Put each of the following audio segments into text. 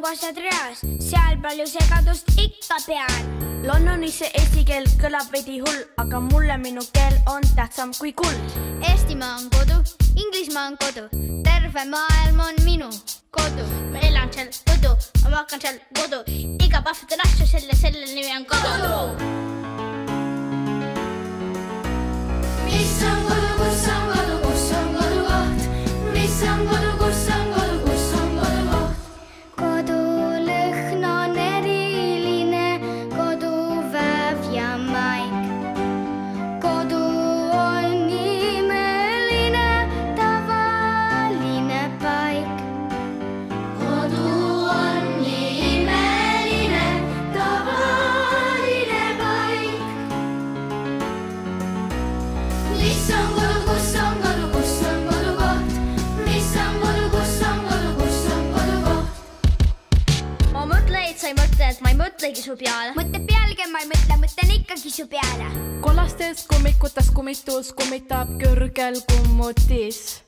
asjad reas, seal palju segadust ikka pean. Londonis see eesti keel kõlab veidi hull, aga mulle minu keel on tähtsam kui kuld. Eestimaa on kodu, Inglismaa on kodu, terve maailm on minu kodu. Ma elan seal kodu, ma makan seal kodu, iga päev asju selle nimi on kodu. Mis on kodu, kus on kodu, kus on kodukoht? Mis on kodu, kus on kodu, kus on kodukoht? Kodulõhn on eriline, koduväev ja maik. Kodu on imeline, tavaline paik. Kodu on imeline, tavaline paik. Mis on kodu, kus on kodu, kus on kodukoht? Mis on kodu, kus on kodu, kus on kodukoht? Ma mõtle, et sa ei mõtle, et ma ei mõtlegi su peale. Mõtte pealegi ma ei mõtle, mõtlen ikkagi su peale. Kollastes kummikutes kummitus kummitab kõrgel kummutis.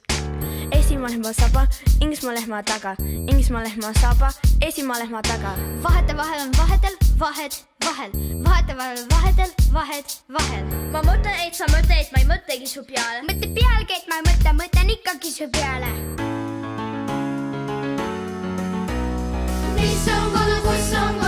Eestimaa lehma saba, Inglismaa lehma taga, Inglismaa lehma saba, Eestimaa lehma taga. Vahete vahel on vahetel, vahed, vahel. Vahete vahel vahetel, vahed, vahel. Ma mõtlen, et sa mõtle, et ma ei mõtlegi su peale. Mõtte pealegi, et ma ei mõtle, mõtlen ikkagi su peale. Mis on kodu, kus on